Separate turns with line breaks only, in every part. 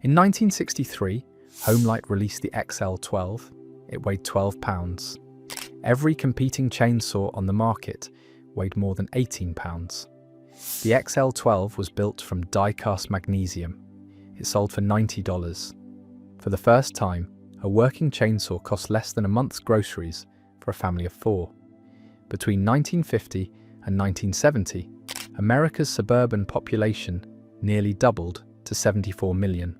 In 1963, Homelite released the XL12. It weighed 12 pounds. Every competing chainsaw on the market weighed more than 18 pounds. The XL12 was built from die-cast magnesium. It sold for $90. For the first time, a working chainsaw cost less than a month's groceries for a family of 4. Between 1950 and 1970, America's suburban population nearly doubled to 74 million.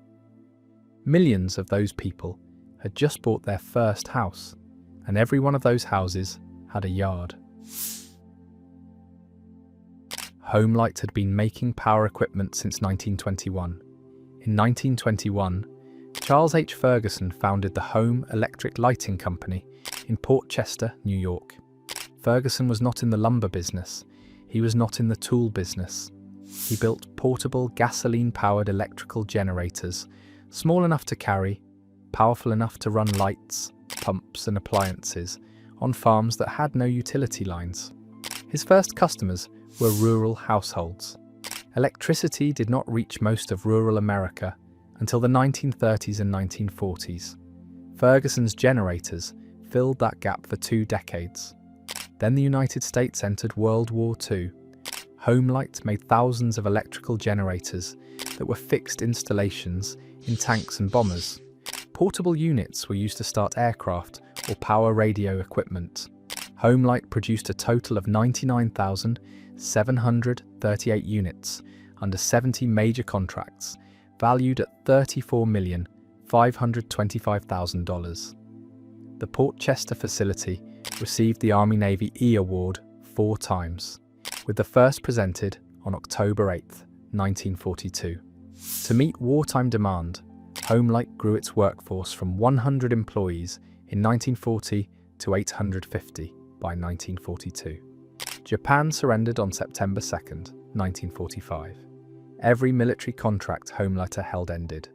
Millions of those people had just bought their first house, and every one of those houses had a yard. Homelite had been making power equipment since 1921. In 1921, Charles H. Ferguson founded the Home Electric Lighting Company in Port Chester, New York. Ferguson was not in the lumber business. He was not in the tool business. He built portable gasoline-powered electrical generators, small enough to carry, powerful enough to run lights, pumps and appliances on farms that had no utility lines. His first customers were rural households. Electricity did not reach most of rural America until the 1930s and 1940s. Ferguson's generators filled that gap for 2 decades. Then the United States entered World War II. Homelite made thousands of electrical generators that were fixed installations in tanks and bombers. Portable units were used to start aircraft or power radio equipment. Homelite produced a total of 99,738 units under 70 major contracts, valued at $34,525,000. The Port Chester facility received the Army-Navy E Award 4 times, with the first presented on October 8, 1942. To meet wartime demand, Homelite grew its workforce from 100 employees in 1940 to 850 by 1942. Japan surrendered on September 2, 1945. Every military contract Homelite held ended.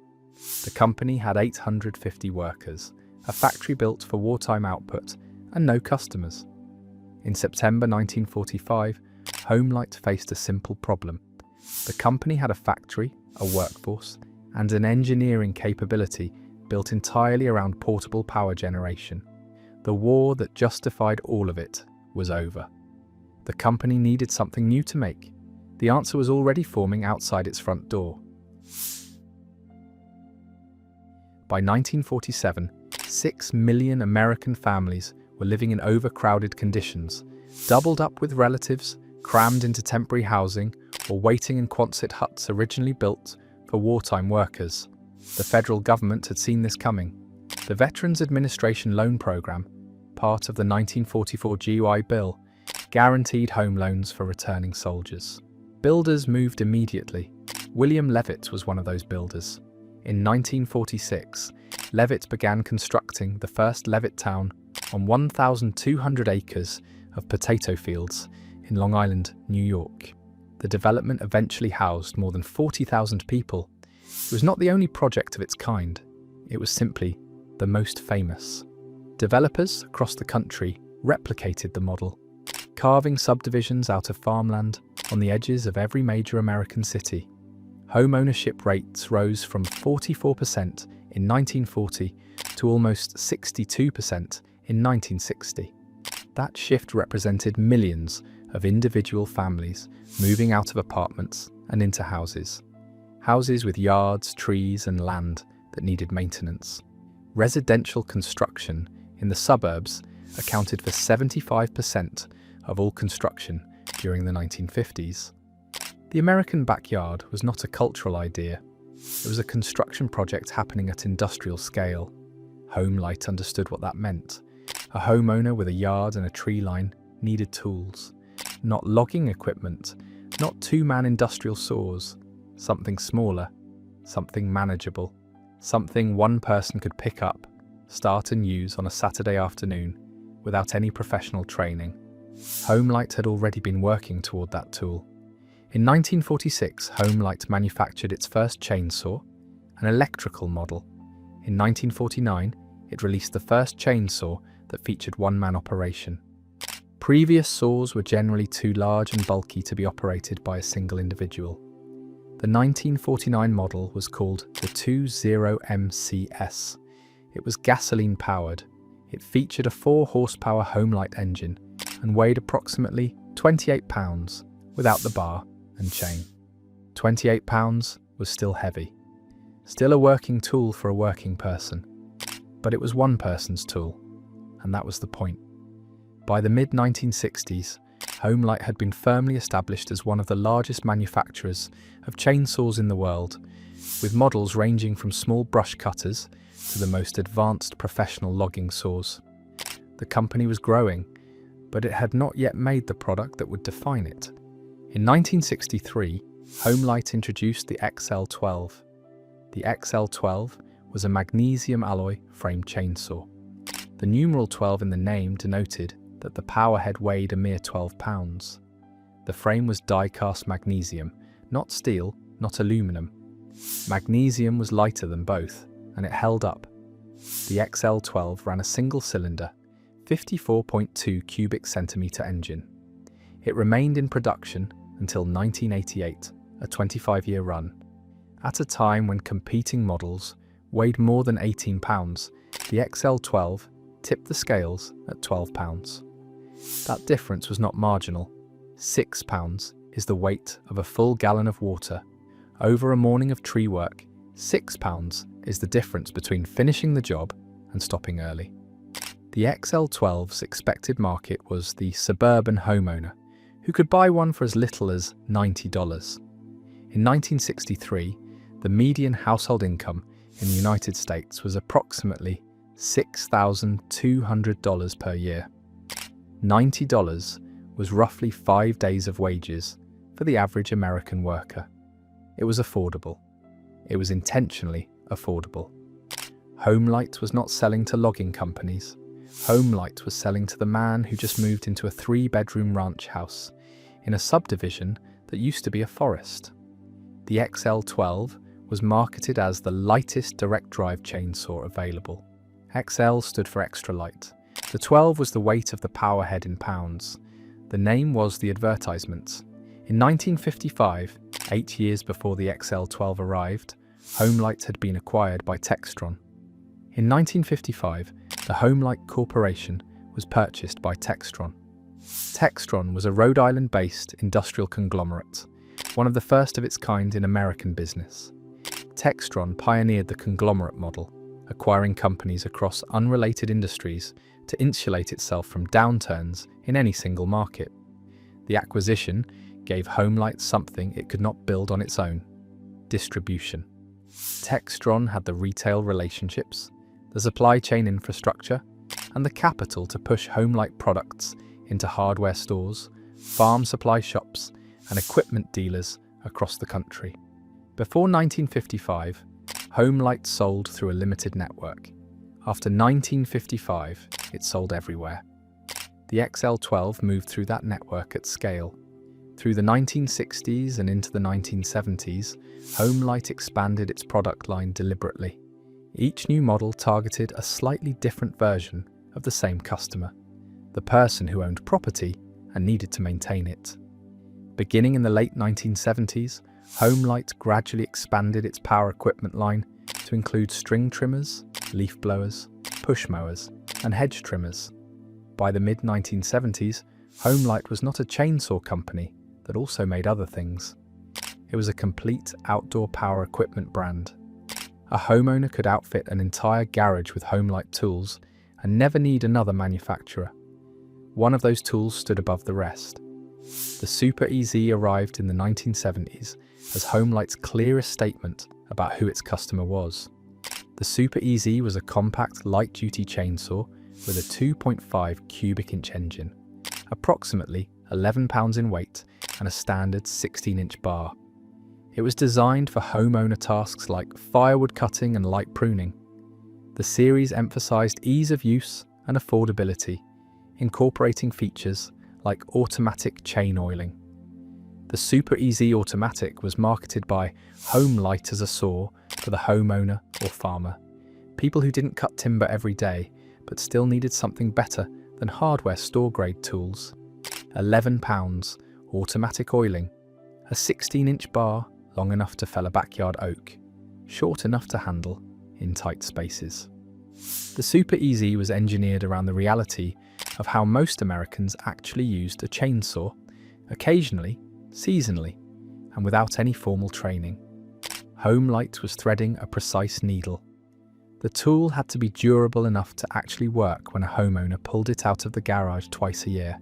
The company had 850 workers, a factory built for wartime output, and no customers. In September 1945, Homelite faced a simple problem. The company had a factory, a workforce, and an engineering capability built entirely around portable power generation. The war that justified all of it was over. The company needed something new to make. The answer was already forming outside its front door. By 1947, 6 million American families were living in overcrowded conditions, doubled up with relatives, crammed into temporary housing, or waiting in Quonset huts originally built for wartime workers. The federal government had seen this coming. The Veterans Administration Loan Program, part of the 1944 GI Bill, guaranteed home loans for returning soldiers. Builders moved immediately. William Levitt was one of those builders. In 1946, Levitt began constructing the first Levitttown on 1,200 acres of potato fields in Long Island, New York. The development eventually housed more than 40,000 people. It was not the only project of its kind. It was simply the most famous. Developers across the country replicated the model, carving subdivisions out of farmland on the edges of every major American city. Home ownership rates rose from 44% in 1940 to almost 62% in 1960. That shift represented millions of individual families moving out of apartments and into houses. Houses with yards, trees, and land that needed maintenance. Residential construction in the suburbs accounted for 75% of all construction during the 1950s. The American backyard was not a cultural idea. It was a construction project happening at industrial scale. Homelite understood what that meant. A homeowner with a yard and a tree line needed tools. Not logging equipment, not 2-man industrial saws. Something smaller, something manageable, something one person could pick up, start and use on a Saturday afternoon without any professional training. Homelite had already been working toward that tool. In 1946, Homelite manufactured its first chainsaw, an electrical model. In 1949, it released the first chainsaw that featured 1-man operation. Previous saws were generally too large and bulky to be operated by a single individual. The 1949 model was called the 20MCS. It was gasoline-powered. It featured a 4-horsepower Homelite engine and weighed approximately 28 pounds without the bar and chain. 28 pounds was still heavy. Still a working tool for a working person. But it was one person's tool, and that was the point. By the mid-1960s, Homelite had been firmly established as one of the largest manufacturers of chainsaws in the world, with models ranging from small brush cutters to the most advanced professional logging saws. The company was growing, but it had not yet made the product that would define it. In 1963, Homelite introduced the XL12. The XL12 was a magnesium alloy framed chainsaw. The numeral 12 in the name denoted that the power head weighed a mere 12 pounds. The frame was die-cast magnesium, not steel, not aluminum. Magnesium was lighter than both, and it held up. The XL12 ran a single-cylinder, 54.2 cubic centimetre engine. It remained in production until 1988, a 25-year run. At a time when competing models weighed more than 18 pounds, the XL12 tipped the scales at 12 pounds. That difference was not marginal. 6 pounds is the weight of a full gallon of water. Over a morning of tree work, 6 pounds is the difference between finishing the job and stopping early. The XL12's expected market was the suburban homeowner, who could buy one for as little as $90. In 1963, the median household income in the United States was approximately $6,200 per year. $90 was roughly 5 days of wages for the average American worker. It was affordable. It was intentionally affordable. Homelite was not selling to logging companies. Homelite was selling to the man who just moved into a 3-bedroom ranch house in a subdivision that used to be a forest. The XL12 was marketed as the lightest direct drive chainsaw available. XL stood for extra light. The 12 was the weight of the power head in pounds. The name was the advertisement. In 1955, 8 years before the XL12 arrived, Homelite had been acquired by Textron. In 1955, the Homelite Corporation was purchased by Textron. Textron was a Rhode Island-based industrial conglomerate, one of the first of its kind in American business. Textron pioneered the conglomerate model, acquiring companies across unrelated industries to insulate itself from downturns in any single market. The acquisition gave Homelite something it could not build on its own: distribution. Textron had the retail relationships, the supply chain infrastructure, and the capital to push Homelite products into hardware stores, farm supply shops, and equipment dealers across the country. Before 1955, Homelite sold through a limited network. After 1955, it sold everywhere. The XL12 moved through that network at scale. Through the 1960s and into the 1970s, Homelite expanded its product line deliberately. Each new model targeted a slightly different version of the same customer, the person who owned property and needed to maintain it. Beginning in the late 1970s, Homelite gradually expanded its power equipment line to include string trimmers, leaf blowers, push mowers, and hedge trimmers. By the mid-1970s, Homelite was not a chainsaw company that also made other things. It was a complete outdoor power equipment brand. A homeowner could outfit an entire garage with Homelite tools and never need another manufacturer. One of those tools stood above the rest. The Super EZ arrived in the 1970s as Homelite's clearest statement about who its customer was. The Super EZ was a compact, light-duty chainsaw with a 2.5 cubic inch engine, approximately 11 pounds in weight, and a standard 16-inch bar. It was designed for homeowner tasks like firewood cutting and light pruning. The series emphasized ease of use and affordability, incorporating features like automatic chain oiling. The Super EZ Automatic was marketed by Homelite as a saw for the homeowner or farmer, people who didn't cut timber every day but still needed something better than hardware store-grade tools. 11 pounds, automatic oiling, a 16-inch bar, long enough to fell a backyard oak, short enough to handle in tight spaces. The Super Easy was engineered around the reality of how most Americans actually used a chainsaw, occasionally, seasonally, and without any formal training. Homelite was threading a precise needle. The tool had to be durable enough to actually work when a homeowner pulled it out of the garage twice a year.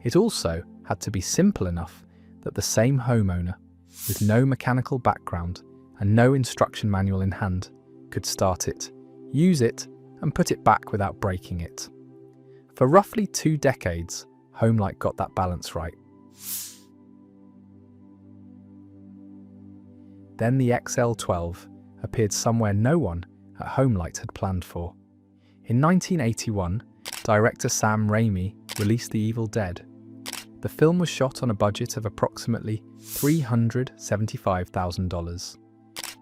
It also had to be simple enough that the same homeowner, with no mechanical background and no instruction manual in hand, could start it, use it, and put it back without breaking it. For roughly 2 decades, Homelite got that balance right. Then the XL12 appeared somewhere no one at Homelite had planned for. In 1981, director Sam Raimi released The Evil Dead. The film was shot on a budget of approximately $375,000.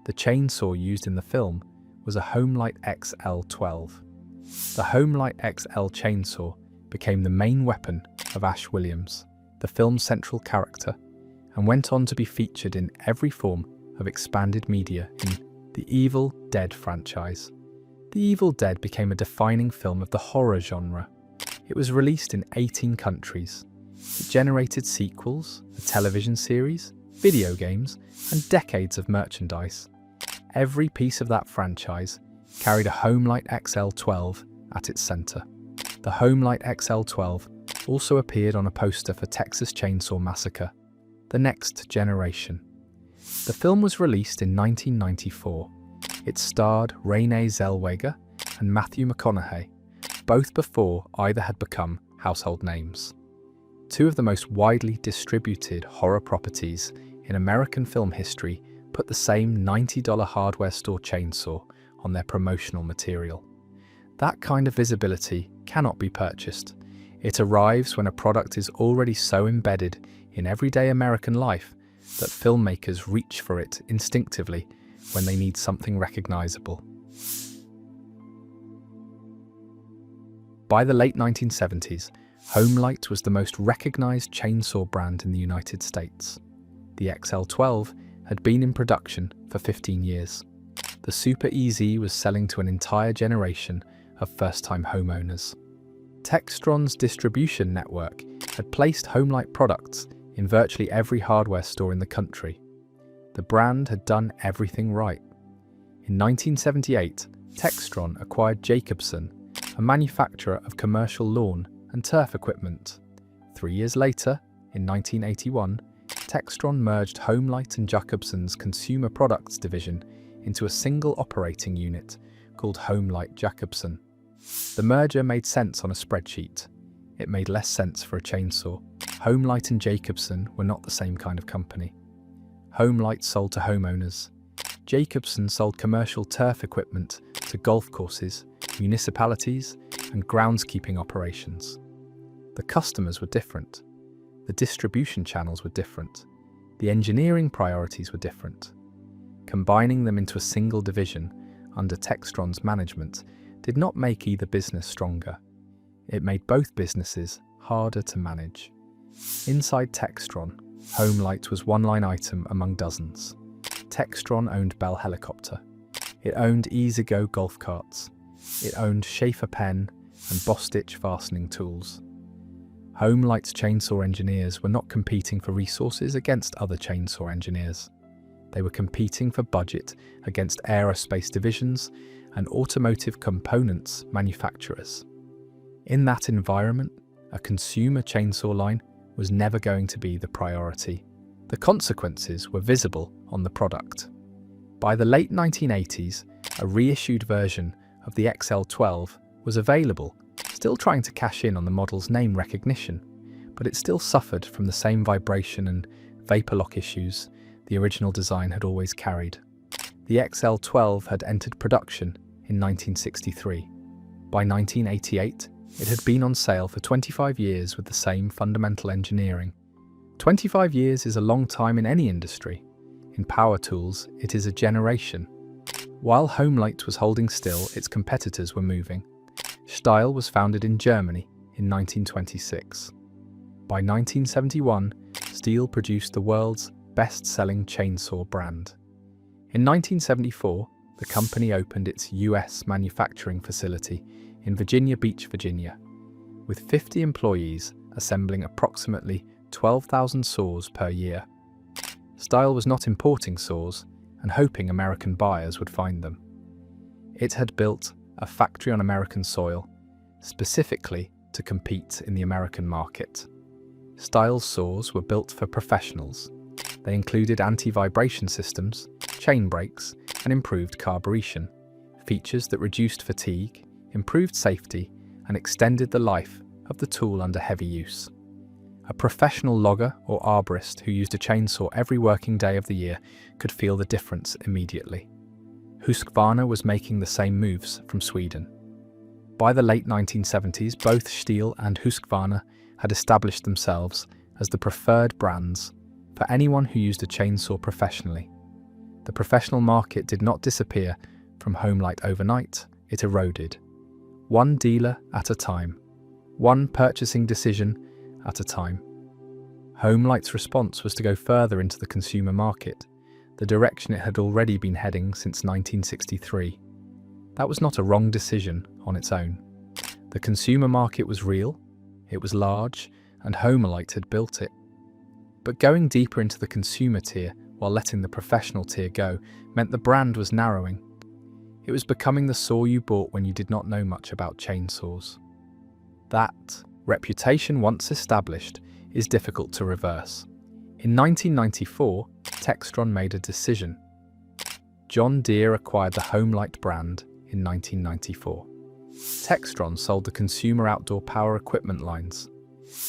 The chainsaw used in the film was a Homelite XL12. The Homelite XL chainsaw became the main weapon of Ash Williams, the film's central character, and went on to be featured in every form of expanded media in the Evil Dead franchise. The Evil Dead became a defining film of the horror genre. It was released in 18 countries. It generated sequels, a television series, video games, and decades of merchandise. Every piece of that franchise carried a Homelite XL12 at its center. The Homelite XL12 also appeared on a poster for Texas Chainsaw Massacre: The Next Generation. The film was released in 1994. It starred Renee Zellweger and Matthew McConaughey, both before either had become household names. Two of the most widely distributed horror properties in American film history put the same $90 hardware store chainsaw on their promotional material. That kind of visibility cannot be purchased. It arrives when a product is already so embedded in everyday American life that filmmakers reach for it instinctively when they need something recognizable. By the late 1970s, Homelite was the most recognized chainsaw brand in the United States. The XL12 had been in production for 15 years. The Super Easy was selling to an entire generation of first-time homeowners. Textron's distribution network had placed Homelite products in virtually every hardware store in the country. The brand had done everything right. In 1978, Textron acquired Jacobson, a manufacturer of commercial lawn and turf equipment. 3 years later, in 1981, Textron merged Homelite and Jacobson's consumer products division into a single operating unit called Homelite Jacobson. The merger made sense on a spreadsheet. It made less sense for a chainsaw. Homelite and Jacobson were not the same kind of company. Homelite sold to homeowners. Jacobson sold commercial turf equipment to golf courses, municipalities, and groundskeeping operations. The customers were different. The distribution channels were different. The engineering priorities were different. Combining them into a single division under Textron's management did not make either business stronger. It made both businesses harder to manage. Inside Textron, Homelite was one line item among dozens. Textron owned Bell Helicopter. It owned E-Z-Go golf carts. It owned Schaefer pen and Bostitch fastening tools. Homelite's chainsaw engineers were not competing for resources against other chainsaw engineers. They were competing for budget against aerospace divisions and automotive components manufacturers. In that environment, a consumer chainsaw line was never going to be the priority. The consequences were visible on the product. By the late 1980s, a reissued version of the XL12 was available, still trying to cash in on the model's name recognition, but it still suffered from the same vibration and vapor lock issues the original design had always carried. The XL12 had entered production in 1963. By 1988, it had been on sale for 25 years with the same fundamental engineering. 25 years is a long time in any industry. In power tools, it is a generation. While Homelite was holding still, its competitors were moving. Stihl was founded in Germany in 1926. By 1971, Stihl produced the world's best-selling chainsaw brand. In 1974, the company opened its US manufacturing facility in Virginia Beach, Virginia, with 50 employees assembling approximately 12,000 saws per year. Style was not importing saws and hoping American buyers would find them. It had built a factory on American soil, specifically to compete in the American market. Style's saws were built for professionals. They included anti-vibration systems, chain brakes, and improved carburation, features that reduced fatigue, improved safety, and extended the life of the tool under heavy use. A professional logger or arborist who used a chainsaw every working day of the year could feel the difference immediately. Husqvarna was making the same moves from Sweden. By the late 1970s, both Stihl and Husqvarna had established themselves as the preferred brands for anyone who used a chainsaw professionally. The professional market did not disappear from Homelite overnight, it eroded. One dealer at a time, one purchasing decision at a time. Homelite's response was to go further into the consumer market, the direction it had already been heading since 1963. That was not a wrong decision on its own. The consumer market was real, it was large, and Homelite had built it. But going deeper into the consumer tier while letting the professional tier go meant the brand was narrowing. It was becoming the saw you bought when you did not know much about chainsaws. That reputation, once established, is difficult to reverse. In 1994, Textron made a decision. John Deere acquired the Homelite brand in 1994. Textron sold the consumer outdoor power equipment lines.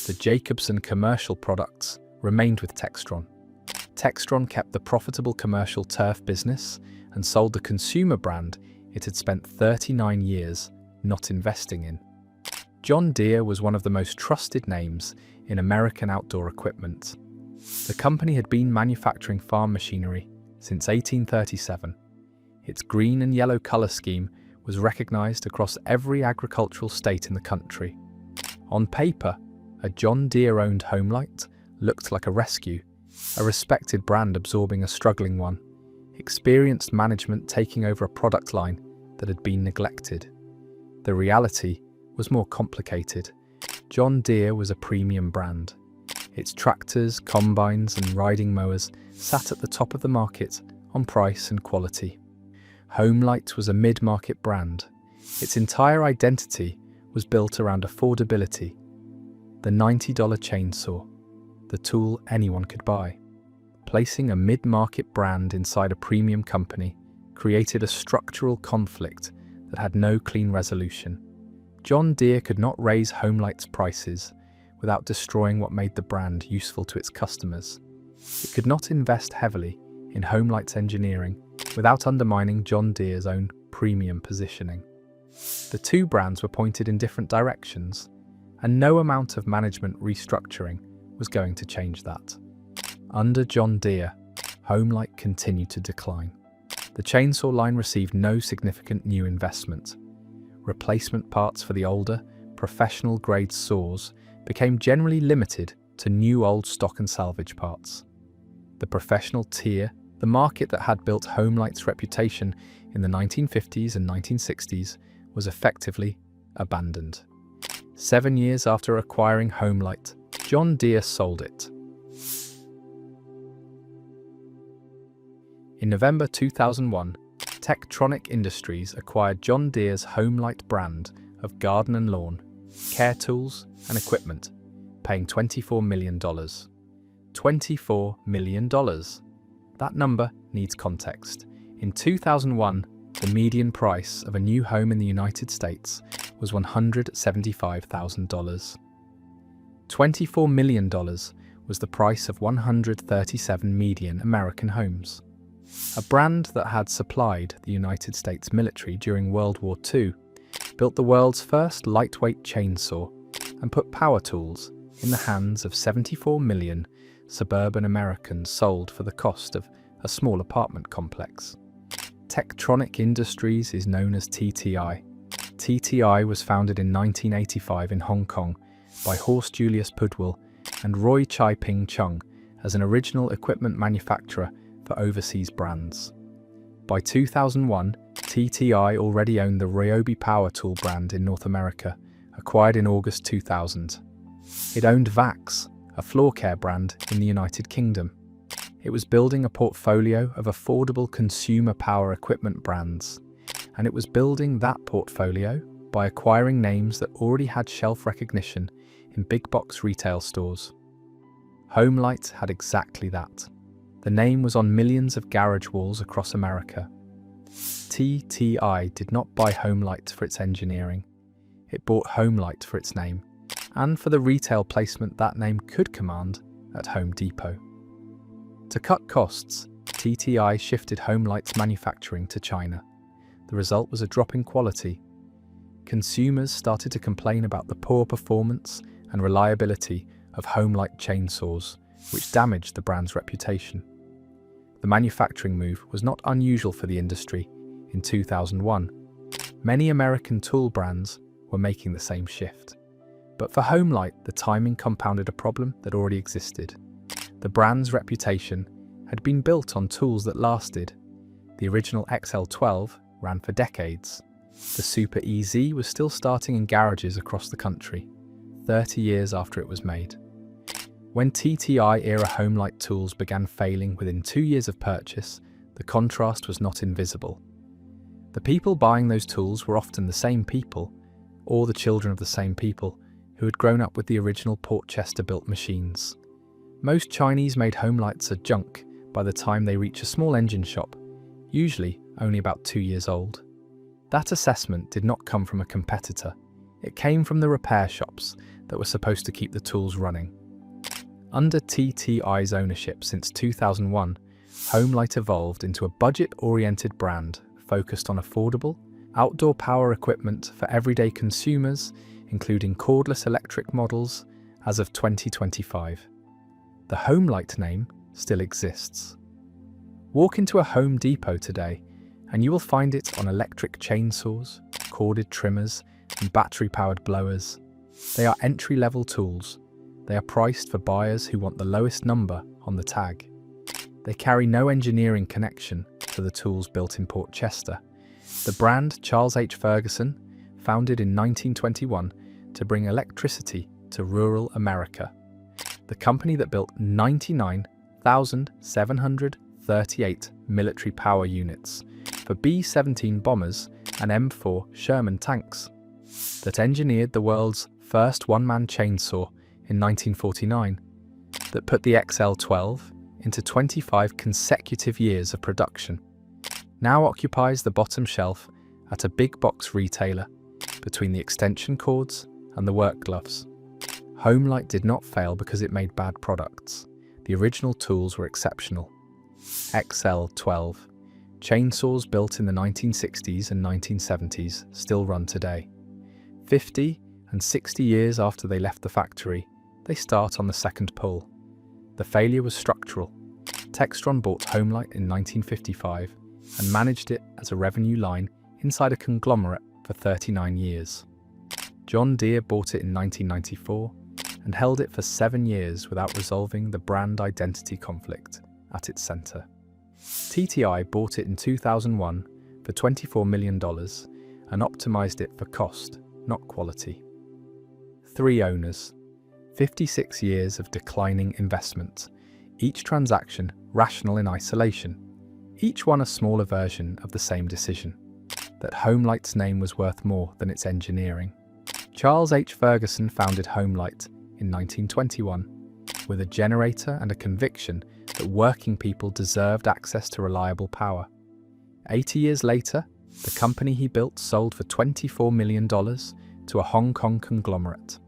The Jacobson commercial products remained with Textron. Textron kept the profitable commercial turf business and sold the consumer brand it had spent 39 years not investing in. John Deere was one of the most trusted names in American outdoor equipment. The company had been manufacturing farm machinery since 1837. Its green and yellow color scheme was recognized across every agricultural state in the country. On paper, a John Deere-owned Homelite looked like a rescue, a respected brand absorbing a struggling one, experienced management taking over a product line that had been neglected. The reality was more complicated. John Deere was a premium brand. Its tractors, combines, and riding mowers sat at the top of the market on price and quality. Homelite was a mid-market brand. Its entire identity was built around affordability. The $90 chainsaw, the tool anyone could buy. Placing a mid-market brand inside a premium company created a structural conflict that had no clean resolution. John Deere could not raise Homelite's prices without destroying what made the brand useful to its customers. It could not invest heavily in Homelite's engineering without undermining John Deere's own premium positioning. The two brands were pointed in different directions, and no amount of management restructuring was going to change that. Under John Deere, Homelite continued to decline. The chainsaw line received no significant new investment. Replacement parts for the older, professional-grade saws became generally limited to new old stock and salvage parts. The professional tier, the market that had built Homelite's reputation in the 1950s and 1960s, was effectively abandoned. 7 years after acquiring Homelite, John Deere sold it. In November 2001, Tektronic Industries acquired John Deere's Homelite brand of garden and lawn, care tools, and equipment, paying $24 million. $24 million. That number needs context. In 2001, the median price of a new home in the United States was $175,000. $24 million was the price of 137 median American homes. A brand that had supplied the United States military during World War II built the world's first lightweight chainsaw and put power tools in the hands of 74 million suburban Americans sold for the cost of a small apartment complex. Tektronic Industries is known as TTI. TTI was founded in 1985 in Hong Kong by Horst Julius Pudwill and Roy Chai Ping Chung as an original equipment manufacturer for overseas brands. By 2001, TTI already owned the Ryobi power tool brand in North America, acquired in August 2000. It owned Vax, a floor care brand in the United Kingdom. It was building a portfolio of affordable consumer power equipment brands, and it was building that portfolio by acquiring names that already had shelf recognition in big box retail stores. Homelite had exactly that. The name was on millions of garage walls across America. TTI did not buy Homelite for its engineering. It bought Homelite for its name, and for the retail placement that name could command at Home Depot. To cut costs, TTI shifted Homelite's manufacturing to China. The result was a drop in quality. Consumers started to complain about the poor performance and reliability of Homelite chainsaws, which damaged the brand's reputation. The manufacturing move was not unusual for the industry. In 2001, many American tool brands were making the same shift. But for Homelite, the timing compounded a problem that already existed. The brand's reputation had been built on tools that lasted. The original XL12 ran for decades. The Super EZ was still starting in garages across the country, 30 years after it was made. When TTI-era Homelite tools began failing within 2 years of purchase, the contrast was not invisible. The people buying those tools were often the same people, or the children of the same people, who had grown up with the original Portchester-built machines. Most Chinese-made Homelites are junk by the time they reach a small engine shop, usually only about 2 years old. That assessment did not come from a competitor. It came from the repair shops that were supposed to keep the tools running. Under TTI's ownership since 2001, Homelite evolved into a budget-oriented brand focused on affordable, outdoor power equipment for everyday consumers, including cordless electric models, as of 2025. The Homelite name still exists. Walk into a Home Depot today and you will find it on electric chainsaws, corded trimmers, and battery-powered blowers. They are entry-level tools. They are priced for buyers who want the lowest number on the tag. They carry no engineering connection to the tools built in Portchester. The brand Charles H. Ferguson, founded in 1921 to bring electricity to rural America. The company that built 99,738 military power units for B-17 bombers and M4 Sherman tanks. That engineered the world's first one-man chainsaw in 1949. That put the XL12 into 25 consecutive years of production. Now occupies the bottom shelf at a big box retailer between the extension cords and the work gloves. Homelite did not fail because it made bad products. The original tools were exceptional. XL12. Chainsaws built in the 1960s and 1970s still run today. 50 and 60 years after they left the factory, they start on the second pull. The failure was structural. Textron bought Homelite in 1955 and managed it as a revenue line inside a conglomerate for 39 years. John Deere bought it in 1994 and held it for 7 years without resolving the brand identity conflict at its center. TTI bought it in 2001 for $24 million and optimized it for cost, not quality. 3 owners, 56 years of declining investment, each transaction rational in isolation, each one a smaller version of the same decision, that Homelite's name was worth more than its engineering. Charles H. Ferguson founded Homelite in 1921 with a generator and a conviction that working people deserved access to reliable power. 80 years later, the company he built sold for $24 million to a Hong Kong conglomerate.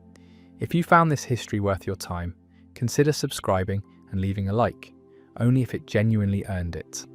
If you found this history worth your time, consider subscribing and leaving a like, only if it genuinely earned it.